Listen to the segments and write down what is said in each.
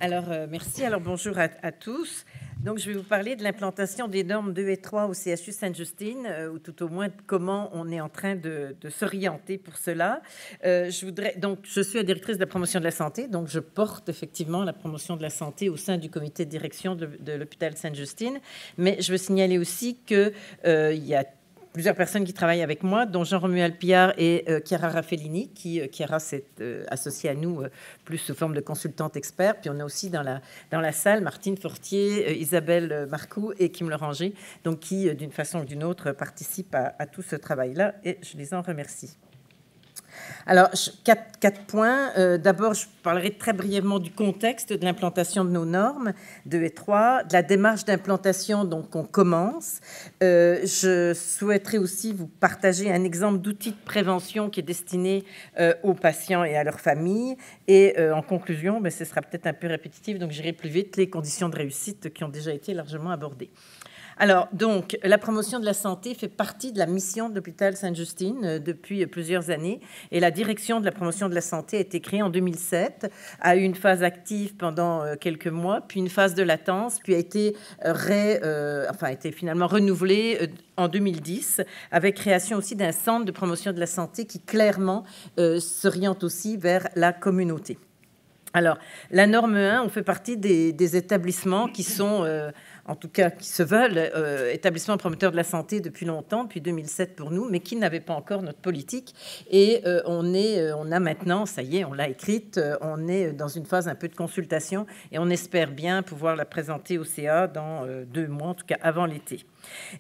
Alors, merci. Alors, bonjour à tous. Donc, je vais vous parler de l'implantation des normes 2 et 3 au CHU Sainte-Justine, ou tout au moins comment on est en train de s'orienter pour cela. Je suis la directrice de la promotion de la santé, donc je porte effectivement la promotion de la santé au sein du comité de direction de l'hôpital Sainte-Justine. Mais je veux signaler aussi qu'il y a plusieurs personnes qui travaillent avec moi, dont Jean-Romuald Pillard et Chiara Raffaellini, qui Chiara s'est associée à nous plus sous forme de consultante expert. Puis on a aussi dans la salle Martine Fortier, Isabelle Marcoux et Kim Loranger, donc qui, d'une façon ou d'une autre, participent à tout ce travail-là, et je les en remercie. Alors, quatre points. D'abord, je parlerai très brièvement du contexte de l'implantation de nos normes 2 et 3, de la démarche d'implantation donc on commence. Je souhaiterais aussi vous partager un exemple d'outil de prévention qui est destiné aux patients et à leurs familles. Et en conclusion, ce sera peut-être un peu répétitif, donc j'irai plus vite, les conditions de réussite qui ont déjà été largement abordées. Alors, donc, la promotion de la santé fait partie de la mission de l'hôpital Sainte-Justine depuis plusieurs années. Et la direction de la promotion de la santé a été créée en 2007, a eu une phase active pendant quelques mois, puis une phase de latence, puis a été finalement renouvelée en 2010, avec création aussi d'un centre de promotion de la santé qui clairement s'oriente aussi vers la communauté. Alors, la norme 1, on fait partie des établissements qui sont... en tout cas qui se veulent établissements promoteurs de la santé depuis longtemps, depuis 2007 pour nous, mais qui n'avaient pas encore notre politique. Et on a maintenant, ça y est, on l'a écrite, on est dans une phase un peu de consultation et on espère bien pouvoir la présenter au CA dans 2 mois, en tout cas avant l'été.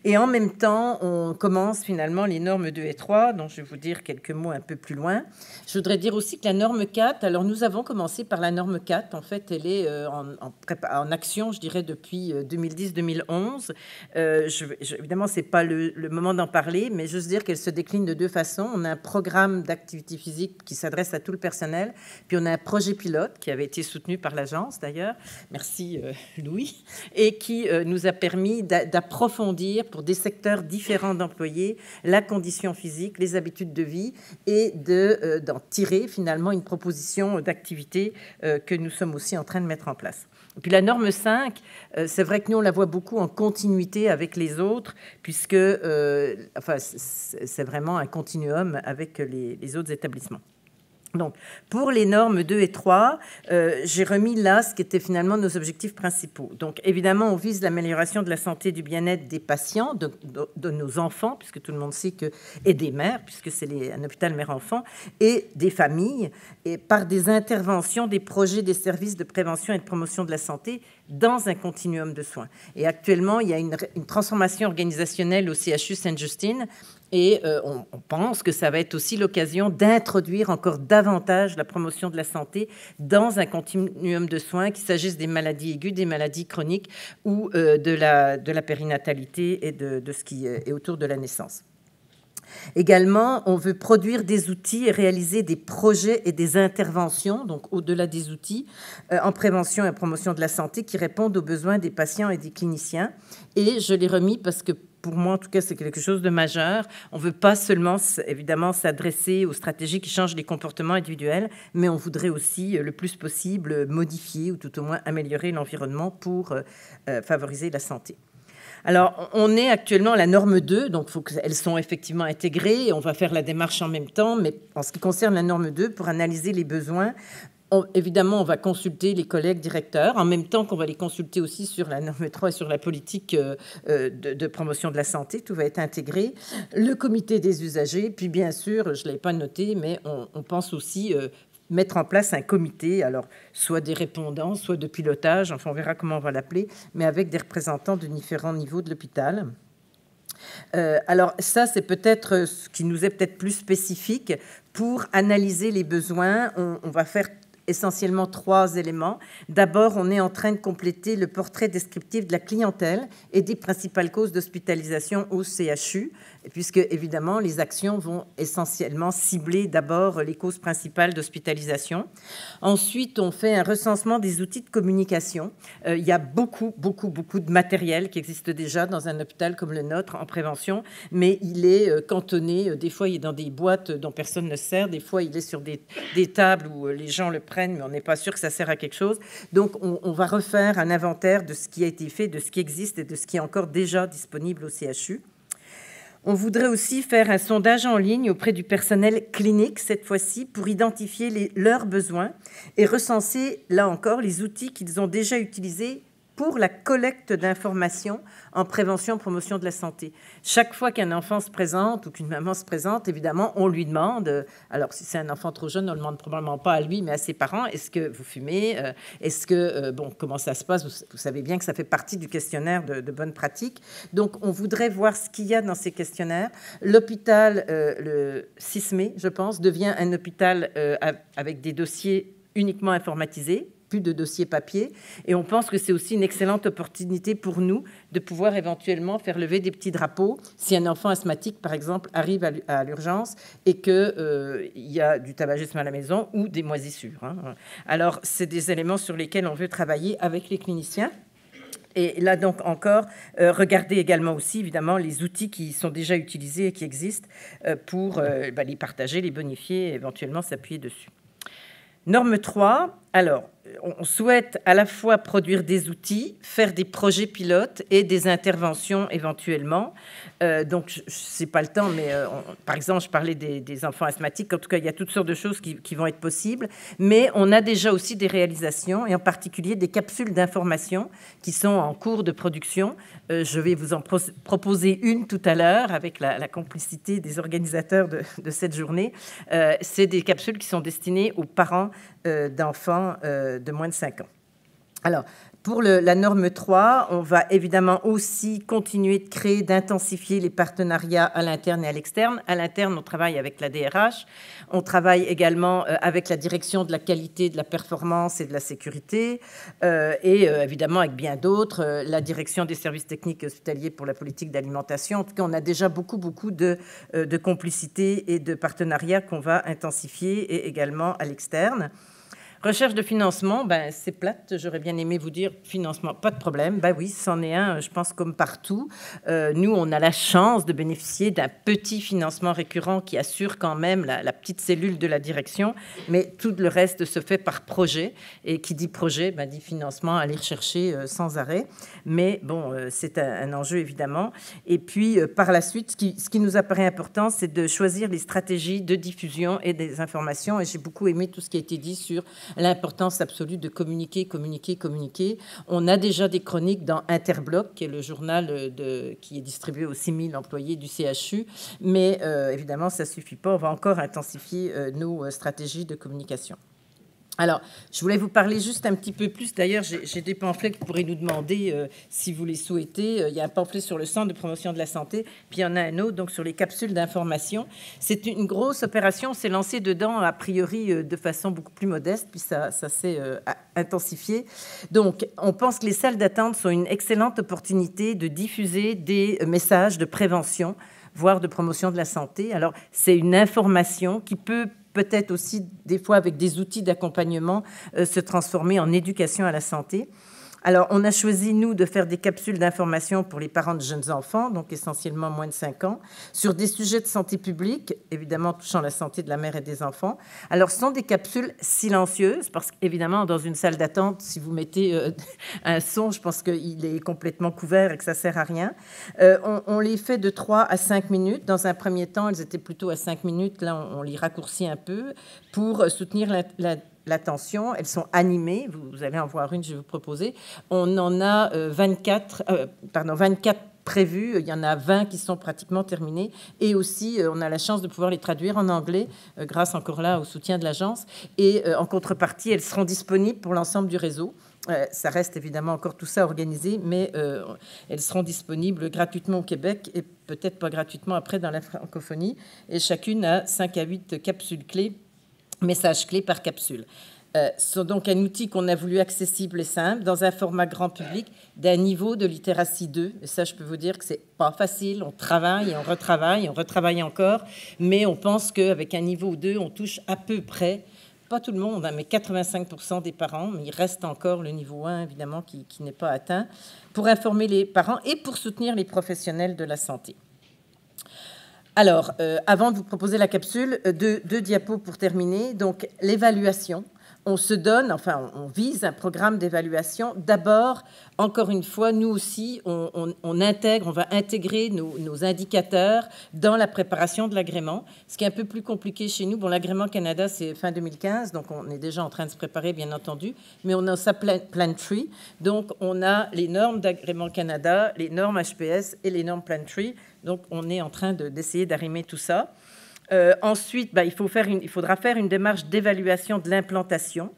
Et en même temps, on commence finalement les normes 2 et 3, dont je vais vous dire quelques mots un peu plus loin. Je voudrais dire aussi que la norme 4, alors nous avons commencé par la norme 4, en fait, elle est en action, je dirais, depuis 2010-2011. Évidemment, ce n'est pas le moment d'en parler, mais juste dire qu'elle se décline de 2 façons. On a un programme d'activité physique qui s'adresse à tout le personnel, puis on a un projet pilote qui avait été soutenu par l'agence, d'ailleurs, merci Louis, et qui nous a permis d'approfondir pour des secteurs différents d'employés la condition physique, les habitudes de vie et d'en tirer finalement une proposition d'activité que nous sommes aussi en train de mettre en place. Et puis la norme 5, c'est vrai que nous on la voit beaucoup en continuité avec les autres puisque c'est vraiment un continuum avec les autres établissements. Donc, pour les normes 2 et 3, j'ai remis là ce qui était finalement nos objectifs principaux. Donc, évidemment, on vise l'amélioration de la santé et du bien-être des patients, de nos enfants, puisque tout le monde sait que, et des mères, puisque c'est un hôpital mère-enfant, et des familles, et par des interventions, des projets, des services de prévention et de promotion de la santé dans un continuum de soins. Et actuellement, il y a une transformation organisationnelle au CHU Sainte-Justine. Et on pense que ça va être aussi l'occasion d'introduire encore davantage la promotion de la santé dans un continuum de soins, qu'il s'agisse des maladies aiguës, des maladies chroniques ou de la périnatalité et de ce qui est autour de la naissance. Également, on veut produire des outils et réaliser des projets et des interventions, donc au-delà des outils, en prévention et en promotion de la santé qui répondent aux besoins des patients et des cliniciens. Et je l'ai remis parce que pour moi, en tout cas, c'est quelque chose de majeur. On ne veut pas seulement, évidemment, s'adresser aux stratégies qui changent les comportements individuels, mais on voudrait aussi, le plus possible, modifier ou tout au moins améliorer l'environnement pour favoriser la santé. Alors, on est actuellement à la norme 2, donc il faut qu'elles soient effectivement intégrées. Et on va faire la démarche en même temps, mais en ce qui concerne la norme 2, pour analyser les besoins, évidemment, on va consulter les collègues directeurs, en même temps qu'on va les consulter aussi sur la norme 3 et sur la politique de promotion de la santé. Tout va être intégré. Le comité des usagers, puis bien sûr, je ne l'avais pas noté, mais on pense aussi mettre en place un comité, alors soit des répondants, soit de pilotage, enfin on verra comment on va l'appeler, mais avec des représentants de différents niveaux de l'hôpital. Alors ça, c'est peut-être ce qui nous est peut-être plus spécifique. Pour analyser les besoins, on va faire essentiellement 3 éléments. D'abord, on est en train de compléter le portrait descriptif de la clientèle et des principales causes d'hospitalisation au CHU, puisque, évidemment, les actions vont essentiellement cibler d'abord les causes principales d'hospitalisation. Ensuite, on fait un recensement des outils de communication. Il y a beaucoup de matériel qui existe déjà dans un hôpital comme le nôtre en prévention, mais il est cantonné. Des fois, il est dans des boîtes dont personne ne sert. Des fois, il est sur des tables où les gens le prennent traîne, mais on n'est pas sûr que ça sert à quelque chose. Donc, on va refaire un inventaire de ce qui a été fait, de ce qui existe et de ce qui est encore déjà disponible au CHU. On voudrait aussi faire un sondage en ligne auprès du personnel clinique, cette fois-ci, pour identifier leurs besoins et recenser, là encore, les outils qu'ils ont déjà utilisés pour la collecte d'informations en prévention, promotion de la santé. Chaque fois qu'un enfant se présente ou qu'une maman se présente, évidemment, on lui demande, alors si c'est un enfant trop jeune, on ne le demande probablement pas à lui, mais à ses parents, est-ce que vous fumez? Est-ce que, comment ça se passe? Vous savez bien que ça fait partie du questionnaire de bonne pratique. Donc, on voudrait voir ce qu'il y a dans ces questionnaires. L'hôpital, le 6 mai, je pense, devient un hôpital avec des dossiers uniquement informatisés, plus de dossiers papier, et on pense que c'est aussi une excellente opportunité pour nous de pouvoir éventuellement faire lever des petits drapeaux si un enfant asthmatique, par exemple, arrive à l'urgence et qu'il y a du tabagisme à la maison ou des moisissures. Alors, c'est des éléments sur lesquels on veut travailler avec les cliniciens. Et là, donc, encore, regardez également aussi, évidemment, les outils qui sont déjà utilisés et qui existent pour les partager, les bonifier et éventuellement s'appuyer dessus. Norme 3, alors, on souhaite à la fois produire des outils, faire des projets pilotes et des interventions éventuellement. Donc, ce n'est pas le temps, mais par exemple, je parlais des enfants asthmatiques. En tout cas, il y a toutes sortes de choses qui vont être possibles. Mais on a déjà aussi des réalisations, et en particulier des capsules d'information qui sont en cours de production. Je vais vous en proposer une tout à l'heure avec la complicité des organisateurs de cette journée. C'est des capsules qui sont destinées aux parents d'enfants de moins de 5 ans. Alors, pour la norme 3, on va évidemment aussi continuer de créer, d'intensifier les partenariats à l'interne et à l'externe. À l'interne, on travaille avec la DRH, on travaille également avec la direction de la qualité, de la performance et de la sécurité, et évidemment avec bien d'autres, la direction des services techniques et hospitaliers pour la politique d'alimentation. En tout cas, on a déjà beaucoup de complicité et de partenariats qu'on va intensifier, et également à l'externe. Recherche de financement, c'est plate, j'aurais bien aimé vous dire financement, pas de problème. Oui, c'en est un, je pense, comme partout. Nous, on a la chance de bénéficier d'un petit financement récurrent qui assure quand même la petite cellule de la direction, mais tout le reste se fait par projet. Et qui dit projet, dit financement à aller rechercher sans arrêt. Mais bon, c'est un enjeu, évidemment. Et puis, par la suite, ce qui nous apparaît important, c'est de choisir les stratégies de diffusion et des informations. Et j'ai beaucoup aimé tout ce qui a été dit sur l'importance absolue de communiquer. On a déjà des chroniques dans Interbloc, qui est le journal qui est distribué aux 6 000 employés du CHU, mais évidemment, ça ne suffit pas. On va encore intensifier nos stratégies de communication. Alors, je voulais vous parler juste un petit peu plus. D'ailleurs, j'ai des pamphlets que vous pourrez nous demander si vous les souhaitez. Il y a un pamphlet sur le centre de promotion de la santé, puis il y en a un autre donc sur les capsules d'information. C'est une grosse opération. On s'est lancé dedans, a priori, de façon beaucoup plus modeste, puis ça s'est intensifié. Donc, on pense que les salles d'attente sont une excellente opportunité de diffuser des messages de prévention, voire de promotion de la santé. Alors, c'est une information qui peut-être aussi, des fois, avec des outils d'accompagnement, se transformer en éducation à la santé. Alors, on a choisi, nous, de faire des capsules d'information pour les parents de jeunes enfants, donc essentiellement moins de 5 ans, sur des sujets de santé publique, évidemment touchant la santé de la mère et des enfants. Alors, ce sont des capsules silencieuses, parce qu'évidemment, dans une salle d'attente, si vous mettez un son, je pense qu'il est complètement couvert et que ça ne sert à rien. On les fait de 3 à 5 minutes. Dans un premier temps, elles étaient plutôt à 5 minutes. Là, on les raccourcit un peu pour soutenir l'attention. Elles sont animées. Vous allez en voir une, je vais vous proposer. On en a 24 prévues. Il y en a 20 qui sont pratiquement terminées. Et aussi, on a la chance de pouvoir les traduire en anglais, grâce encore là au soutien de l'agence. Et en contrepartie, elles seront disponibles pour l'ensemble du réseau. Ça reste évidemment encore tout ça organisé, mais elles seront disponibles gratuitement au Québec et peut-être pas gratuitement après dans la francophonie. Et chacune a 5 à 8 capsules clés, messages clés par capsule. C'est donc un outil qu'on a voulu accessible et simple, dans un format grand public, d'un niveau de littératie 2. Et ça, je peux vous dire que c'est pas facile. On travaille et on retravaille encore, mais on pense qu'avec un niveau 2, on touche à peu près, pas tout le monde, mais 85% des parents, mais il reste encore le niveau 1, évidemment, qui n'est pas atteint, pour informer les parents et pour soutenir les professionnels de la santé. Alors, avant de vous proposer la capsule, deux diapos pour terminer. Donc, l'évaluation. on se donne, enfin, on vise un programme d'évaluation. D'abord, encore une fois, nous aussi, on intègre, on va intégrer nos indicateurs dans la préparation de l'agrément, ce qui est un peu plus compliqué chez nous. Bon, l'agrément Canada, c'est fin 2015, donc on est déjà en train de se préparer, bien entendu, mais on a ça Plantry, donc on a les normes d'agrément Canada, les normes HPS et les normes Plantry, donc on est en train d'essayer d'arrimer tout ça. Ensuite, il faudra faire une démarche d'évaluation de l'implantation,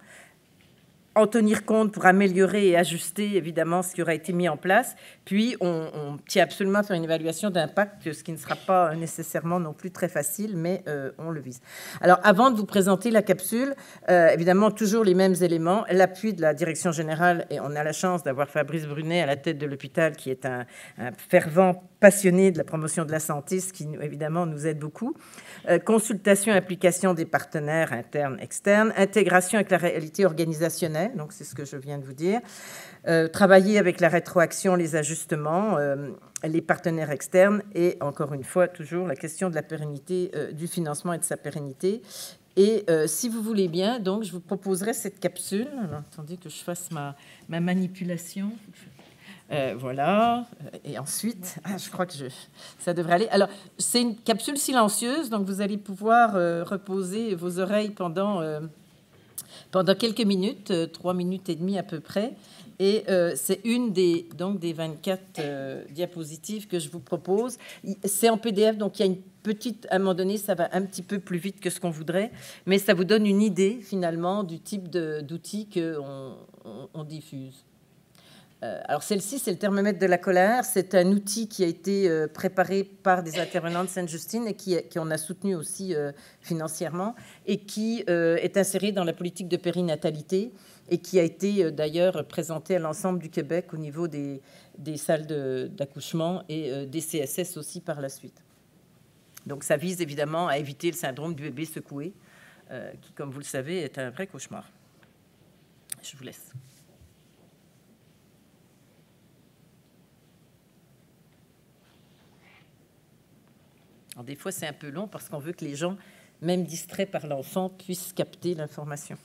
en tenir compte pour améliorer et ajuster évidemment ce qui aura été mis en place. Puis, on tient absolument à faire une évaluation d'impact, ce qui ne sera pas nécessairement non plus très facile, mais on le vise. Alors, avant de vous présenter la capsule, évidemment, toujours les mêmes éléments. L'appui de la direction générale, et on a la chance d'avoir Fabrice Brunet à la tête de l'hôpital, qui est un fervent passionné de la promotion de la santé, ce qui, évidemment, nous aide beaucoup. Consultation et application des partenaires internes, externes, intégration avec la réalité organisationnelle, donc c'est ce que je viens de vous dire, travailler avec la rétroaction, les ajustements, les partenaires externes et, encore une fois, toujours la question de la pérennité du financement et de sa pérennité. Et si vous voulez bien, donc, je vous proposerai cette capsule. Alors, attendez que je fasse ma manipulation. Voilà, et ensuite, je crois que ça devrait aller. Alors, c'est une capsule silencieuse, donc vous allez pouvoir reposer vos oreilles pendant quelques minutes, 3 minutes et demie à peu près. Et c'est une des 24 diapositives que je vous propose. C'est en PDF, donc il y a une petite, à un moment donné, ça va un petit peu plus vite que ce qu'on voudrait, mais ça vous donne une idée, finalement, du type d'outils qu'on diffuse. Alors celle-ci, c'est le thermomètre de la colère. C'est un outil qui a été préparé par des intervenants de Sainte-Justine et qui on a soutenu aussi financièrement et qui est inséré dans la politique de périnatalité et qui a été d'ailleurs présenté à l'ensemble du Québec au niveau des salles d'accouchement et des CSS aussi par la suite. Donc ça vise évidemment à éviter le syndrome du bébé secoué, qui, comme vous le savez, est un vrai cauchemar. Je vous laisse. Alors, des fois, c'est un peu long parce qu'on veut que les gens, même distraits par l'enfant, puissent capter l'information.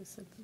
Ça peut...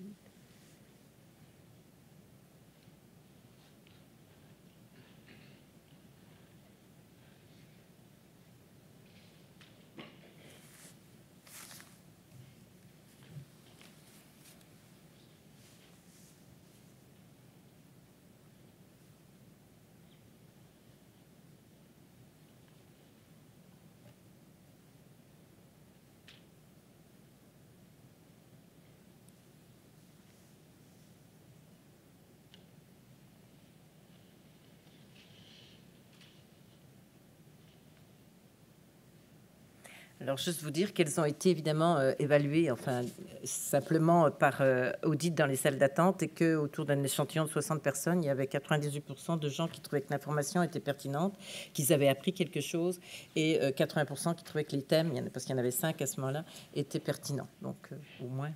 Alors, juste vous dire qu'elles ont été évidemment évaluées, enfin, simplement par audit dans les salles d'attente, et qu'autour d'un échantillon de 60 personnes, il y avait 98% de gens qui trouvaient que l'information était pertinente, qu'ils avaient appris quelque chose, et 80% qui trouvaient que les thèmes, parce qu'il y en avait 5 à ce moment-là, étaient pertinents. Donc, au moins,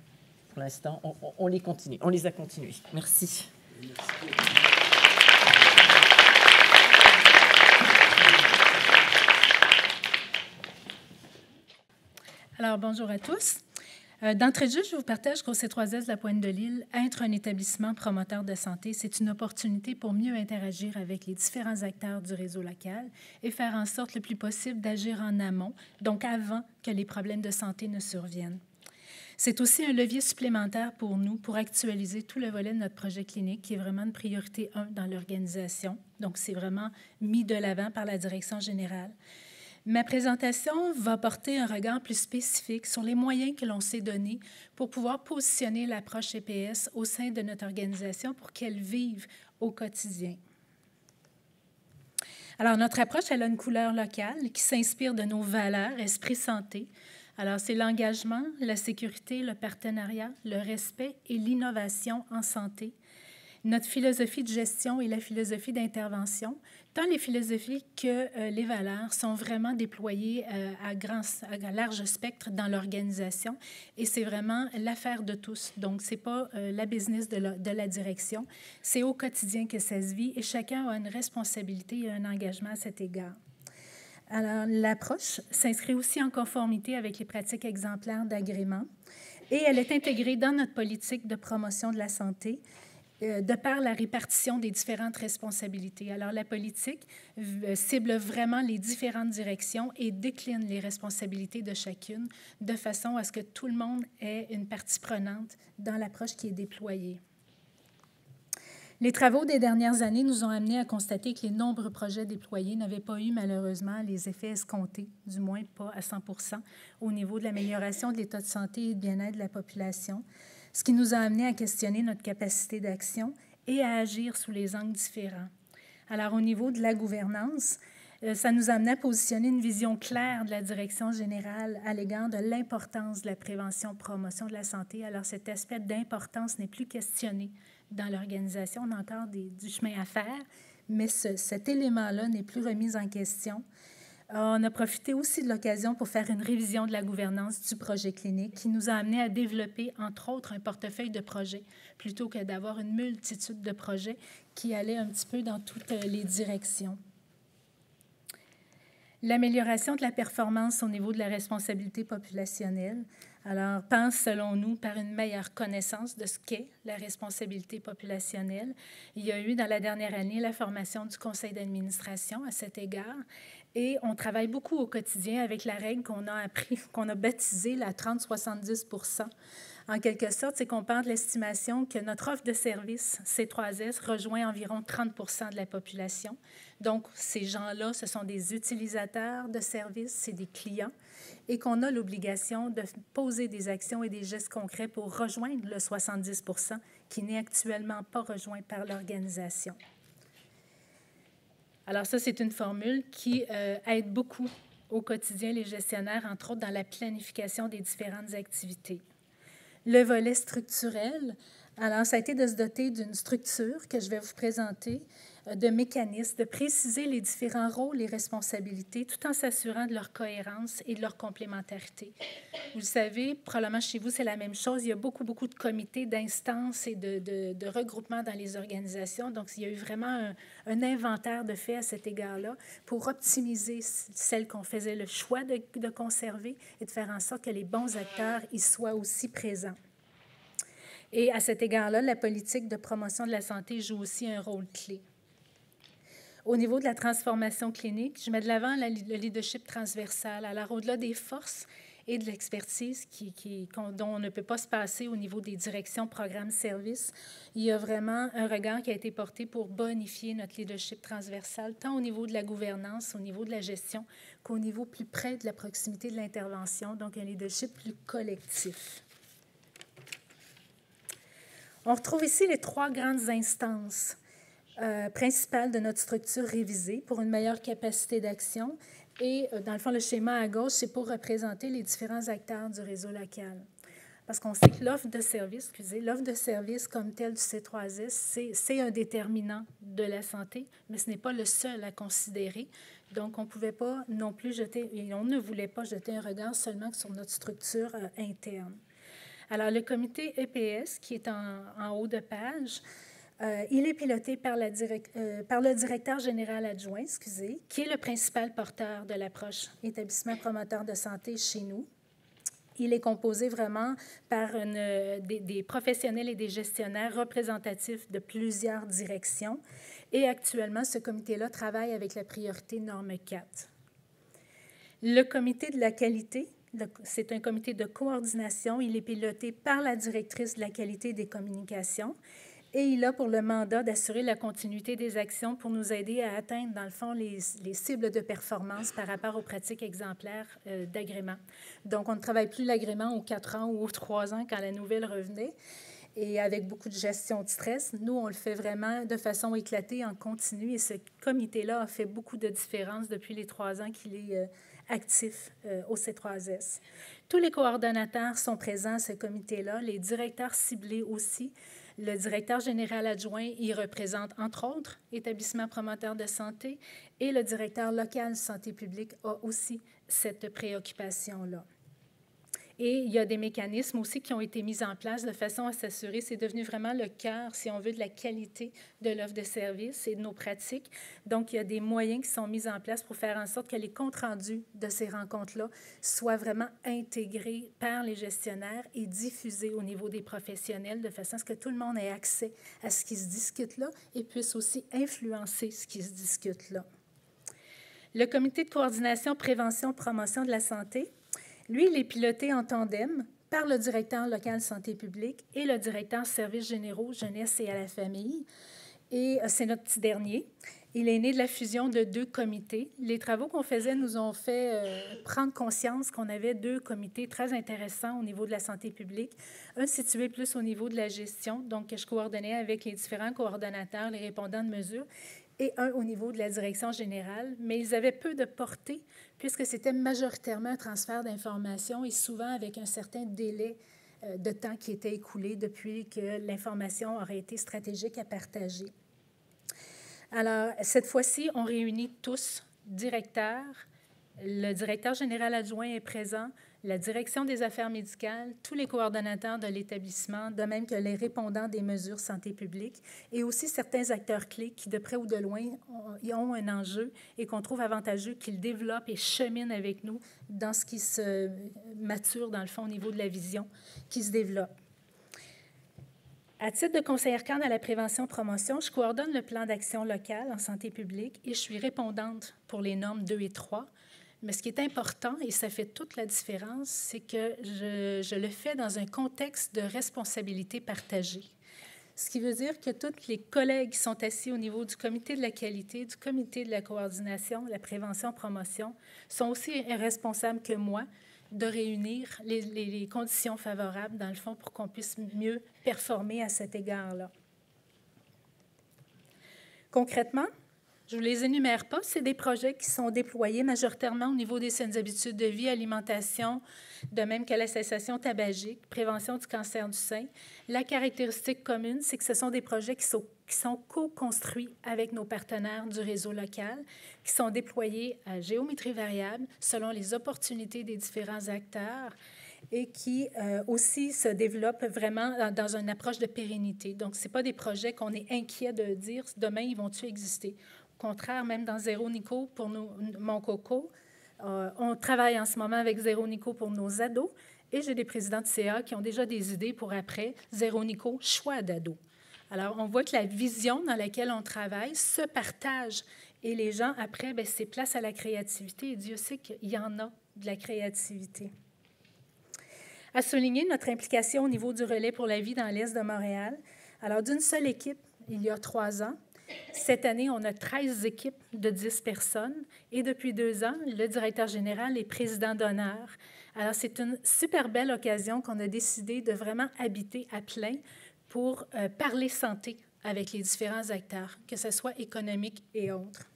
pour l'instant, on les continue, on les a continués. Merci. Merci. Alors, bonjour à tous. D'entrée de jeu, je vous partage qu'au C3S de la Pointe-de-l'Île, être un établissement promoteur de santé, c'est une opportunité pour mieux interagir avec les différents acteurs du réseau local et faire en sorte le plus possible d'agir en amont, donc avant que les problèmes de santé ne surviennent. C'est aussi un levier supplémentaire pour nous pour actualiser tout le volet de notre projet clinique qui est vraiment une priorité 1 dans l'organisation. Donc, c'est vraiment mis de l'avant par la direction générale. Ma présentation va porter un regard plus spécifique sur les moyens que l'on s'est donnés pour pouvoir positionner l'approche EPS au sein de notre organisation pour qu'elle vive au quotidien. Alors, notre approche, elle a une couleur locale qui s'inspire de nos valeurs, esprit santé. Alors, c'est l'engagement, la sécurité, le partenariat, le respect et l'innovation en santé. Notre philosophie de gestion et la philosophie d'intervention, tant les philosophies que les valeurs sont vraiment déployées à large spectre dans l'organisation et c'est vraiment l'affaire de tous. Donc, ce n'est pas la business de la direction, c'est au quotidien que ça se vit et chacun a une responsabilité et un engagement à cet égard. Alors, l'approche s'inscrit aussi en conformité avec les pratiques exemplaires d'agrément et elle est intégrée dans notre politique de promotion de la santé de par la répartition des différentes responsabilités. Alors, la politique cible vraiment les différentes directions et décline les responsabilités de chacune de façon à ce que tout le monde ait une partie prenante dans l'approche qui est déployée. Les travaux des dernières années nous ont amenés à constater que les nombreux projets déployés n'avaient pas eu malheureusement les effets escomptés, du moins pas à 100%, au niveau de l'amélioration de l'état de santé et de bien-être de la population, ce qui nous a amené à questionner notre capacité d'action et à agir sous les angles différents. Alors, au niveau de la gouvernance, ça nous a amené à positionner une vision claire de la direction générale à l'égard de l'importance de la prévention-promotion de la santé. Alors, cet aspect d'importance n'est plus questionné dans l'organisation. On a encore du chemin à faire, mais cet élément-là n'est plus remis en question. On a profité aussi de l'occasion pour faire une révision de la gouvernance du projet clinique qui nous a amené à développer, entre autres, un portefeuille de projets plutôt que d'avoir une multitude de projets qui allaient un petit peu dans toutes les directions. L'amélioration de la performance au niveau de la responsabilité populationnelle, alors, passe, selon nous, par une meilleure connaissance de ce qu'est la responsabilité populationnelle. Il y a eu, dans la dernière année, la formation du conseil d'administration à cet égard. Et on travaille beaucoup au quotidien avec la règle qu'on a appris, qu'on a baptisée la 30-70 %. En quelque sorte, c'est qu'on part de l'estimation que notre offre de service C3S rejoint environ 30 % de la population. Donc, ces gens-là, ce sont des utilisateurs de services, c'est des clients, et qu'on a l'obligation de poser des actions et des gestes concrets pour rejoindre le 70 % qui n'est actuellement pas rejoint par l'organisation. Alors ça, c'est une formule qui aide beaucoup au quotidien les gestionnaires, entre autres dans la planification des différentes activités. Le volet structurel, alors ça a été de se doter d'une structure que je vais vous présenter, de mécanismes, de préciser les différents rôles et responsabilités tout en s'assurant de leur cohérence et de leur complémentarité. Vous le savez, probablement chez vous, c'est la même chose. Il y a beaucoup de comités, d'instances et de regroupements dans les organisations. Donc, il y a eu vraiment un inventaire de faits à cet égard-là pour optimiser celles qu'on faisait le choix de conserver et de faire en sorte que les bons acteurs y soient aussi présents. Et à cet égard-là, la politique de promotion de la santé joue aussi un rôle clé. Au niveau de la transformation clinique, je mets de l'avant le leadership transversal. Alors, au-delà des forces et de l'expertise dont on ne peut pas se passer au niveau des directions, programmes, services, il y a vraiment un regard qui a été porté pour bonifier notre leadership transversal, tant au niveau de la gouvernance, au niveau de la gestion, qu'au niveau plus près de la proximité de l'intervention, donc un leadership plus collectif. On retrouve ici les 3 grandes instances principale de notre structure révisée pour une meilleure capacité d'action. Et dans le fond, le schéma à gauche, c'est pour représenter les différents acteurs du réseau local. Parce qu'on sait que l'offre de service comme telle du C3S, c'est un déterminant de la santé, mais ce n'est pas le seul à considérer. Donc, on ne pouvait pas non plus jeter, et on ne voulait pas jeter un regard seulement sur notre structure interne. Alors, le comité EPS, qui est en haut de page, il est piloté par le directeur général adjoint, qui est le principal porteur de l'approche établissement promoteur de santé chez nous. Il est composé vraiment par des professionnels et des gestionnaires représentatifs de plusieurs directions. Et actuellement, ce comité-là travaille avec la priorité norme 4. Le comité de la qualité, c'est un comité de coordination. Il est piloté par la directrice de la qualité des communications. Et il a pour le mandat d'assurer la continuité des actions pour nous aider à atteindre, dans le fond, les cibles de performance par rapport aux pratiques exemplaires d'agrément. Donc, on ne travaille plus l'agrément aux 4 ans ou aux 3 ans quand la nouvelle revenait. Et avec beaucoup de gestion de stress, nous, on le fait vraiment de façon éclatée, en continu. Et ce comité-là a fait beaucoup de différences depuis les 3 ans qu'il est actif au C3S. Tous les coordonnateurs sont présents à ce comité-là, les directeurs ciblés aussi. Le directeur général adjoint, il représente, entre autres, établissements promoteurs de santé, et le directeur local de santé publique a aussi cette préoccupation-là. Et il y a des mécanismes aussi qui ont été mis en place de façon à s'assurer, c'est devenu vraiment le cœur, si on veut, de la qualité de l'offre de service et de nos pratiques. Donc, il y a des moyens qui sont mis en place pour faire en sorte que les comptes rendus de ces rencontres-là soient vraiment intégrés par les gestionnaires et diffusés au niveau des professionnels de façon à ce que tout le monde ait accès à ce qui se discute là et puisse aussi influencer ce qui se discute là. Le comité de coordination, prévention, promotion de la santé, lui, il est piloté en tandem par le directeur local santé publique et le directeur services généraux, jeunesse et à la famille. Et c'est notre petit dernier. Il est né de la fusion de 2 comités. Les travaux qu'on faisait nous ont fait prendre conscience qu'on avait 2 comités très intéressants au niveau de la santé publique. Un situé plus au niveau de la gestion, donc que je coordonnais avec les différents coordonnateurs, les répondants de mesures, et un au niveau de la direction générale, mais ils avaient peu de portée puisque c'était majoritairement un transfert d'informations et souvent avec un certain délai de temps qui était écoulé depuis que l'information aurait été stratégique à partager. Alors, cette fois-ci, on réunit tous, directeurs, le directeur général adjoint est présent, la direction des affaires médicales, tous les coordonnateurs de l'établissement, de même que les répondants des mesures santé publique, et aussi certains acteurs clés qui, de près ou de loin, ont un enjeu et qu'on trouve avantageux qu'ils développent et cheminent avec nous dans ce qui se mature, dans le fond, au niveau de la vision qui se développe. À titre de conseillère cadre à la prévention-promotion, je coordonne le plan d'action local en santé publique et je suis répondante pour les normes 2 et 3. Mais ce qui est important, et ça fait toute la différence, c'est que je le fais dans un contexte de responsabilité partagée. Ce qui veut dire que tous les collègues qui sont assis au niveau du comité de la qualité, du comité de la coordination, de la prévention-promotion, sont aussi responsables que moi de réunir les conditions favorables, dans le fond, pour qu'on puisse mieux performer à cet égard-là. Concrètement, je ne vous les énumère pas, c'est des projets qui sont déployés majoritairement au niveau des saines habitudes de vie, alimentation, de même que la cessation tabagique, prévention du cancer du sein. La caractéristique commune, c'est que ce sont des projets qui sont co-construits avec nos partenaires du réseau local, qui sont déployés à géométrie variable selon les opportunités des différents acteurs et qui aussi se développent vraiment dans une approche de pérennité. Donc, ce n'est pas des projets qu'on est inquiet de dire « demain, ils vont-tu exister ». Au contraire, même dans Zéro Nico pour mon coco, on travaille en ce moment avec Zéro Nico pour nos ados et j'ai des présidents de CA qui ont déjà des idées pour après Zéro Nico, choix d'ados. Alors, on voit que la vision dans laquelle on travaille se partage et les gens, après, bien, c'est place à la créativité et Dieu sait qu'il y en a de la créativité. À souligner notre implication au niveau du relais pour la vie dans l'Est de Montréal. Alors, d'une seule équipe, il y a 3 ans, cette année, on a 13 équipes de 10 personnes et depuis 2 ans, le directeur général est président d'honneur. Alors, c'est une super belle occasion qu'on a décidé de vraiment habiter à plein pour parler santé avec les différents acteurs, que ce soit économique et autres.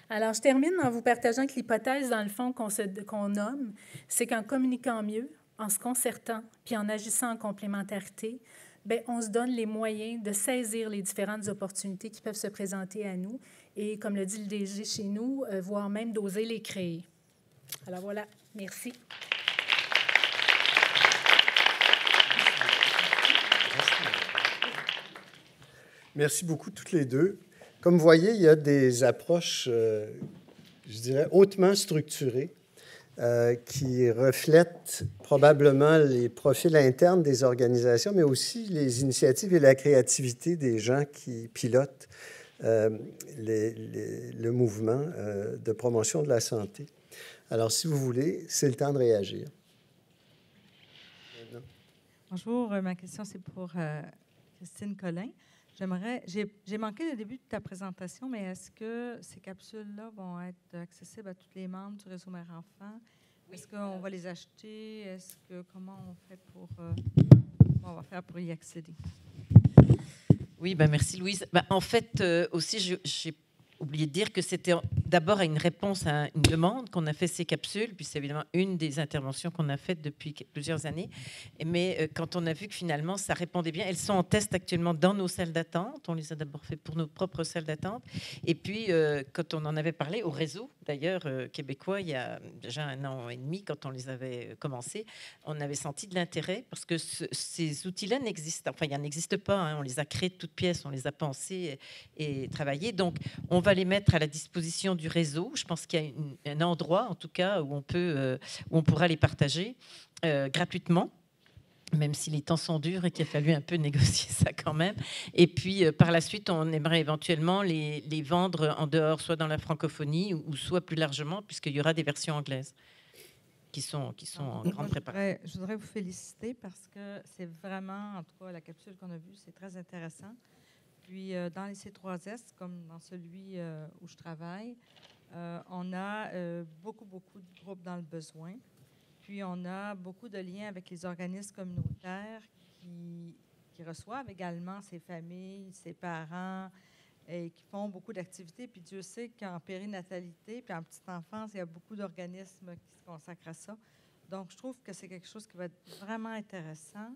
Alors, je termine en vous partageant que l'hypothèse, dans le fond, qu'on nomme, c'est qu'en communiquant mieux, en se concertant, puis en agissant en complémentarité, bien, on se donne les moyens de saisir les différentes opportunités qui peuvent se présenter à nous et, comme le dit le DG chez nous, voire même d'oser les créer. Alors voilà, merci. Merci beaucoup toutes les deux. Comme vous voyez, il y a des approches, je dirais, hautement structurées qui reflètent probablement les profils internes des organisations, mais aussi les initiatives et la créativité des gens qui pilotent le mouvement de promotion de la santé. Alors, si vous voulez, c'est le temps de réagir. Bonjour, ma question, c'est pour Christine Collin. J'ai manqué le début de ta présentation, mais est-ce que ces capsules-là vont être accessibles à tous les membres du réseau Mère Enfant? Est-ce qu'on va les acheter? Comment on va faire pour y accéder? Oui, ben merci Louise. Ben, en fait, aussi, j'ai oublié de dire que c'était d'abord une réponse à une demande qu'on a fait ces capsules, puis c'est évidemment une des interventions qu'on a faites depuis plusieurs années. Mais quand on a vu que finalement ça répondait bien, elles sont en test actuellement dans nos salles d'attente. On les a d'abord fait pour nos propres salles d'attente. Et puis, quand on en avait parlé au réseau, d'ailleurs, québécois, il y a déjà 1 an et demi, quand on les avait commencés, on avait senti de l'intérêt parce que ces outils-là n'existent, enfin, il n'en existe pas. Hein, on les a créés de toutes pièces, on les a pensés et travaillés. Donc, on va les mettre à la disposition du réseau. Je pense qu'il y a un endroit, en tout cas, où on pourra les partager gratuitement, même si les temps sont durs et qu'il a fallu un peu négocier ça quand même. Et puis, par la suite, on aimerait éventuellement les vendre en dehors, soit dans la francophonie ou soit plus largement, puisqu'il y aura des versions anglaises qui sont en grande préparation. Je voudrais vous féliciter parce que c'est vraiment, en tout cas, la capsule qu'on a vue, c'est très intéressant. Puis, dans les C3S, comme dans celui où je travaille, on a beaucoup de groupes dans le besoin. Puis, on a beaucoup de liens avec les organismes communautaires qui reçoivent également ces familles, ces parents, et qui font beaucoup d'activités. Puis, Dieu sait qu'en périnatalité, puis en petite enfance, il y a beaucoup d'organismes qui se consacrent à ça. Donc, je trouve que c'est quelque chose qui va être vraiment intéressant.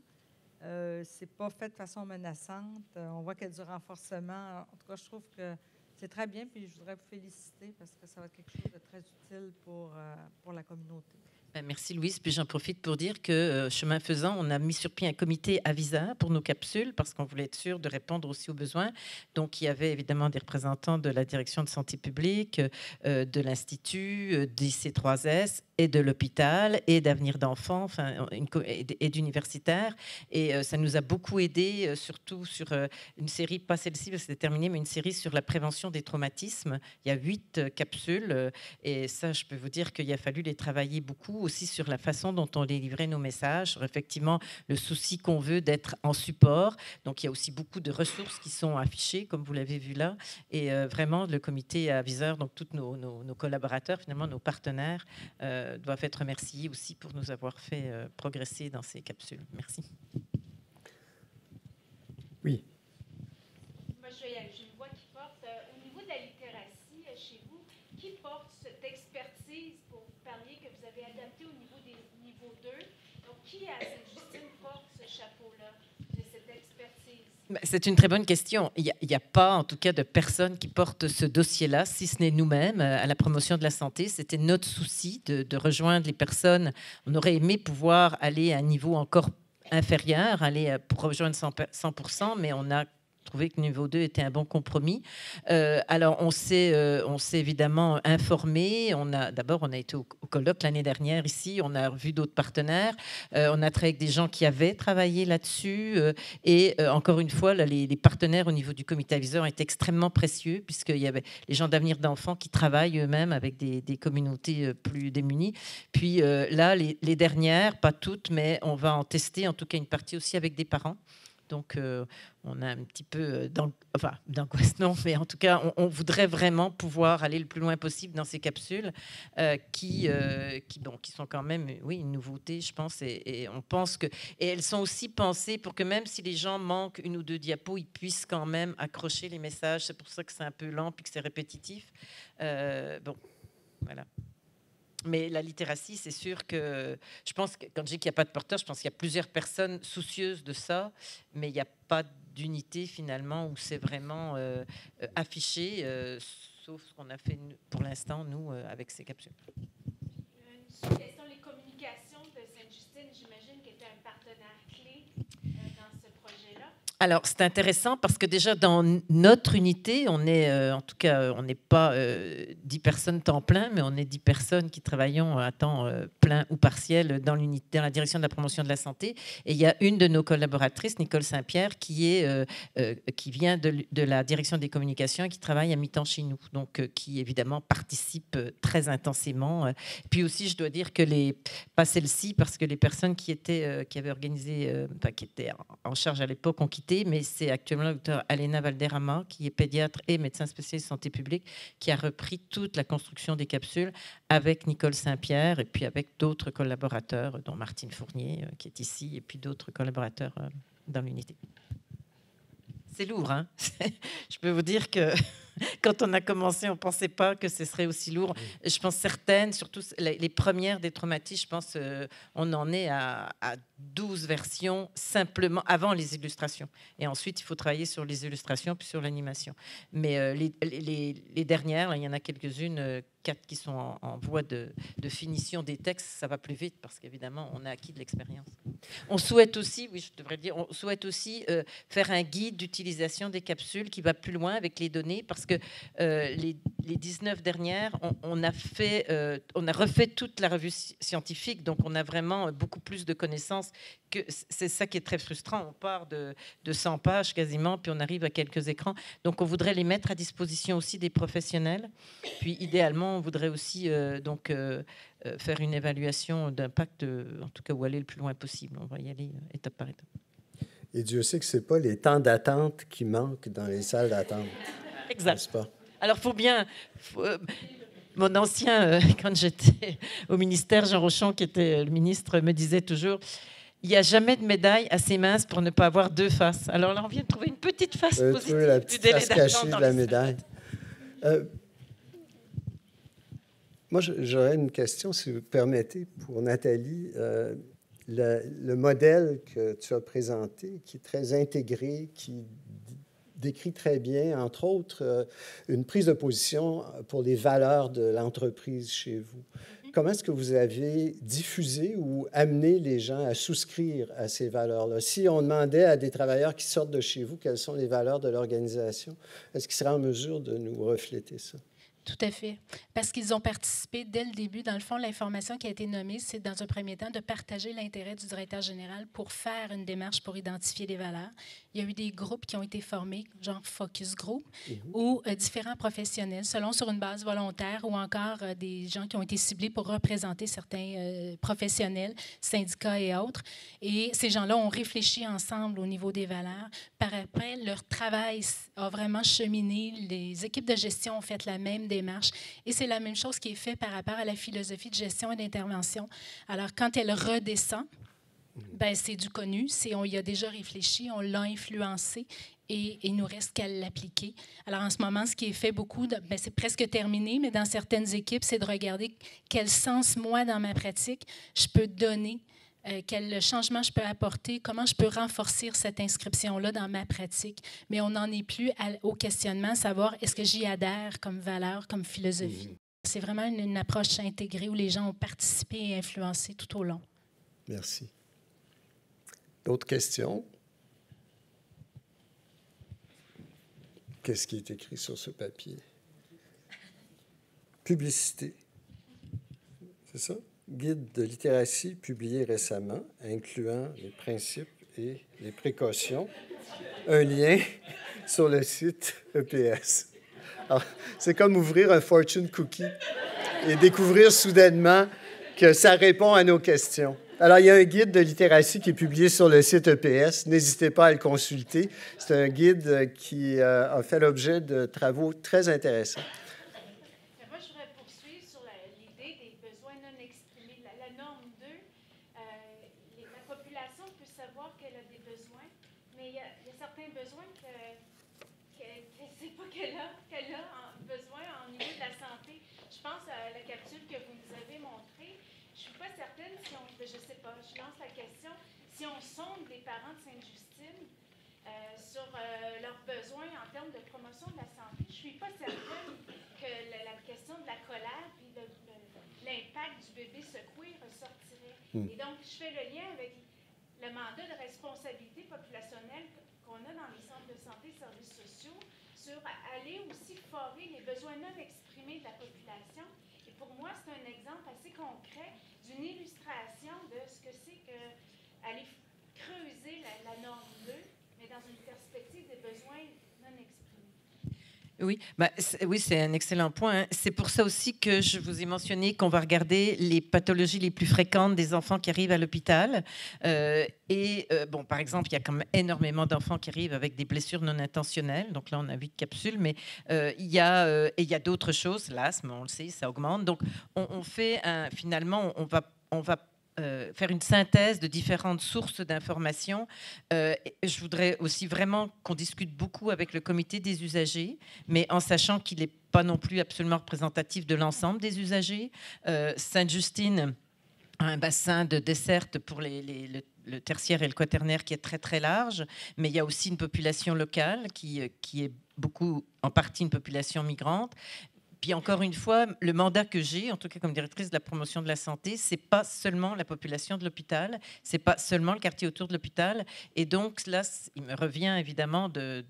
C'est pas fait de façon menaçante. On voit qu'il y a du renforcement. En tout cas, je trouve que c'est très bien. Puis je voudrais vous féliciter parce que ça va être quelque chose de très utile pour la communauté. Merci Louise. Puis j'en profite pour dire que, chemin faisant, on a mis sur pied un comité aviseur pour nos capsules parce qu'on voulait être sûr de répondre aussi aux besoins. Donc, il y avait évidemment des représentants de la direction de santé publique, de l'Institut, des C3S et de l'hôpital et d'Avenir d'enfants, enfin, et d'universitaires. Et ça nous a beaucoup aidé, surtout sur une série, pas celle-ci parce que c'est terminé, mais une série sur la prévention des traumatismes. Il y a 8 capsules et ça, je peux vous dire qu'il a fallu les travailler beaucoup, aussi sur la façon dont on délivrait nos messages, sur effectivement le souci qu'on veut d'être en support. Donc, il y a aussi beaucoup de ressources qui sont affichées, comme vous l'avez vu là. Et vraiment, le comité aviseur, donc tous nos collaborateurs, finalement, nos partenaires, doivent être remerciés aussi pour nous avoir fait progresser dans ces capsules. Merci. Oui. Moi, j'ai une voix qui porte, au niveau de la littératie chez vous, qui porte cette expertise pour vous parliez que vous avez adapté au niveau des niveaux 2. Donc, qui à Sainte-Justine porte ce chapeau-là de cette expertise? C'est une très bonne question. Il n'y a pas, en tout cas, de personne qui porte ce dossier-là, si ce n'est nous-mêmes, à la promotion de la santé. C'était notre souci de rejoindre les personnes. On aurait aimé pouvoir aller à un niveau encore inférieur, aller pour rejoindre 100%, mais on a trouvé que le niveau 2 était un bon compromis. Alors, on s'est évidemment informé. On a été au colloque l'année dernière ici. On a vu d'autres partenaires. On a travaillé avec des gens qui avaient travaillé là-dessus. Et encore une fois, là, les partenaires au niveau du comité aviseur étaient extrêmement précieux puisqu'il y avait les gens d'Avenir d'enfants qui travaillent eux-mêmes avec des communautés plus démunies. Puis là, les dernières, pas toutes, mais on va en tester en tout cas une partie aussi avec des parents Donc, on a un petit peu d'angoisse, non, mais en tout cas, on voudrait vraiment pouvoir aller le plus loin possible dans ces capsules qui sont quand même, oui, une nouveauté, je pense, et on pense que... Et elles sont aussi pensées pour que même si les gens manquent une ou deux diapos, ils puissent quand même accrocher les messages. C'est pour ça que c'est un peu lent puis que c'est répétitif. Bon, voilà. Mais la littératie, c'est sûr que... Je pense que quand je dis qu'il n'y a pas de porteur, je pense qu'il y a plusieurs personnes soucieuses de ça, mais il n'y a pas d'unité, finalement, où c'est vraiment affiché, sauf ce qu'on a fait pour l'instant, nous, avec ces capsules. Une sous-question, les communications de Sainte-Justine, j'imagine qu'elle était un partenaire clé dans ce projet-là. Alors, c'est intéressant parce que déjà, dans notre unité, on est, en tout cas, on n'est pas 10 personnes temps plein, mais on est 10 personnes qui travaillons à temps plein ou partiel dans l'unité, dans la direction de la promotion de la santé. Et il y a une de nos collaboratrices, Nicole Saint-Pierre, qui vient de la direction des communications et qui travaille à mi-temps chez nous. Donc, qui, évidemment, participe très intensément. Puis aussi, je dois dire que pas celle-ci, parce que les personnes qui avaient organisé, qui étaient en charge à l'époque ont quitté, mais c'est actuellement le docteur Alena Valderrama, qui est pédiatre et médecin spécialiste santé publique, qui a repris toute la construction des capsules avec Nicole Saint-Pierre et puis avec d'autres collaborateurs, dont Martine Fournier, qui est ici, et puis d'autres collaborateurs dans l'unité. C'est lourd, hein? Je peux vous dire que quand on a commencé, on ne pensait pas que ce serait aussi lourd. Je pense certaines, surtout les premières des traumatismes, je pense on en est à 12 versions simplement avant les illustrations. Et ensuite, il faut travailler sur les illustrations puis sur l'animation. Mais les dernières, là, il y en a quelques-unes, 4 qui sont en voie de finition des textes. Ça va plus vite parce qu'évidemment, on a acquis de l'expérience. On souhaite aussi, oui, je devrais dire, on souhaite aussi faire un guide d'utilisation des capsules qui va plus loin avec les données parce que les 19 dernières, on a refait toute la revue scientifique, donc on a vraiment beaucoup plus de connaissances. C'est ça qui est très frustrant. On part de 100 pages quasiment, puis on arrive à quelques écrans. Donc on voudrait les mettre à disposition aussi des professionnels. Puis idéalement, on voudrait aussi faire une évaluation d'impact, en tout cas où aller le plus loin possible. On va y aller étape par étape. Et Dieu sait que ce n'est pas les temps d'attente qui manquent dans les salles d'attente. Exact. Alors, mon ancien, quand j'étais au ministère, Jean Rochon, qui était le ministre, me disait toujours, il n'y a jamais de médaille assez mince pour ne pas avoir 2 faces. Alors là, on vient de trouver une petite face positive. La petite face cachée de la médaille. Moi, j'aurais une question, si vous permettez, pour Nathalie. Le modèle que tu as présenté, qui est très intégré, qui décrit très bien, entre autres, une prise de position pour les valeurs de l'entreprise chez vous. Comment est-ce que vous avez diffusé ou amené les gens à souscrire à ces valeurs-là? Si on demandait à des travailleurs qui sortent de chez vous quelles sont les valeurs de l'organisation, est-ce qu'ils seraient en mesure de nous refléter ça? Tout à fait. Parce qu'ils ont participé dès le début. Dans le fond, l'information qui a été nommée, c'est dans un premier temps de partager l'intérêt du directeur général pour faire une démarche pour identifier les valeurs. Il y a eu des groupes qui ont été formés, genre focus group, ou différents professionnels, selon sur une base volontaire, ou encore des gens qui ont été ciblés pour représenter certains professionnels, syndicats et autres. Et ces gens-là ont réfléchi ensemble au niveau des valeurs. Par après, leur travail a vraiment cheminé. Les équipes de gestion ont fait la même démarche. Et c'est la même chose qui est faite par rapport à la philosophie de gestion et d'intervention. Alors, quand elle redescend, ben, c'est du connu, on y a déjà réfléchi, on l'a influencé et il nous reste qu'à l'appliquer. Alors, en ce moment, ce qui est fait beaucoup, ben, c'est presque terminé, mais dans certaines équipes, c'est de regarder quel sens, moi, dans ma pratique, je peux donner, quel changement je peux apporter, comment je peux renforcer cette inscription-là dans ma pratique. Mais on n'en est plus au questionnement, savoir est-ce que j'y adhère comme valeur, comme philosophie. C'est vraiment une approche intégrée où les gens ont participé et influencé tout au long. Merci. D'autres questions? Qu'est-ce qui est écrit sur ce papier? Publicité. C'est ça? Guide de littératie publié récemment, incluant les principes et les précautions. Un lien sur le site EPS. Alors, c'est comme ouvrir un fortune cookie et découvrir soudainement que ça répond à nos questions. Alors, il y a un guide de littératie qui est publié sur le site EPS. N'hésitez pas à le consulter. C'est un guide qui a fait l'objet de travaux très intéressants. Moi, je voudrais poursuivre sur l'idée des besoins non exprimés. La norme 2, la population peut savoir qu'elle a des besoins, mais il y a certains besoins qu'elle ne sait pas qu'elle a besoin au niveau de la santé. Je pense à la capsule que vous nous avez montrée. Je ne suis pas certaine si on, je ne sais pas, je lance la question, si on sonde les parents de Sainte-Justine sur leurs besoins en termes de promotion de la santé, je ne suis pas certaine que la question de la colère et de l'impact du bébé secoué ressortirait. Et donc, je fais le lien avec le mandat de responsabilité populationnelle qu'on a dans les centres de santé et services sociaux sur aller aussi forer les besoins non exprimés de la population. Et pour moi, c'est un exemple assez concret d'une illustration de ce que c'est qu'aller creuser la norme 2, mais dans une perspective des besoins non exprimés. Oui, oui, c'est un excellent point. C'est pour ça aussi que je vous ai mentionné qu'on va regarder les pathologies les plus fréquentes des enfants qui arrivent à l'hôpital. Bon, par exemple, il y a quand même énormément d'enfants qui arrivent avec des blessures non intentionnelles. Donc là, on a 8 capsules, mais il y a d'autres choses. L'asthme, on le sait, ça augmente. Donc, on fait finalement, on va faire une synthèse de différentes sources d'informations. Je voudrais aussi vraiment qu'on discute beaucoup avec le comité des usagers, mais en sachant qu'il n'est pas non plus absolument représentatif de l'ensemble des usagers. Sainte-Justine a un bassin de desserte pour le tertiaire et le quaternaire qui est très, très large, mais il y a aussi une population locale qui est beaucoup, en partie, une population migrante. Puis encore une fois, le mandat que j'ai, en tout cas comme directrice de la promotion de la santé, c'est pas seulement la population de l'hôpital, c'est pas seulement le quartier autour de l'hôpital. Et donc là, il me revient évidemment de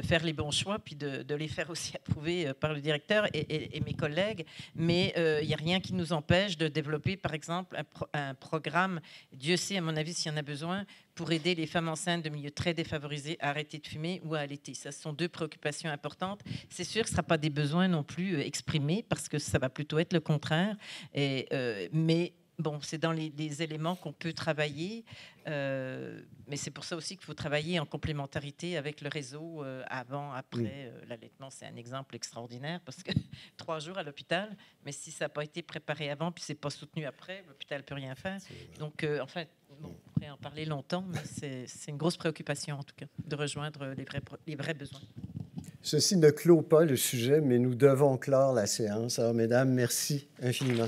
faire les bons choix, puis de les faire aussi approuver par le directeur et mes collègues. Mais il n'y a rien qui nous empêche de développer, par exemple, un programme, Dieu sait, à mon avis, s'il y en a besoin, pour aider les femmes enceintes de milieux très défavorisés à arrêter de fumer ou à allaiter. Ça, ce sont deux préoccupations importantes. C'est sûr que ce ne sera pas des besoins non plus exprimés, parce que ça va plutôt être le contraire. Mais bon, c'est dans les éléments qu'on peut travailler. Mais c'est pour ça aussi qu'il faut travailler en complémentarité avec le réseau avant, après. L'allaitement, c'est un exemple extraordinaire, parce que 3 jours à l'hôpital, mais si ça n'a pas été préparé avant, puis c'est pas soutenu après, l'hôpital ne peut rien faire. Donc, en fait, bon, on pourrait en parler longtemps, mais c'est une grosse préoccupation, en tout cas, de rejoindre les vrais besoins. Ceci ne clôt pas le sujet, mais nous devons clore la séance. Alors, mesdames, merci infiniment.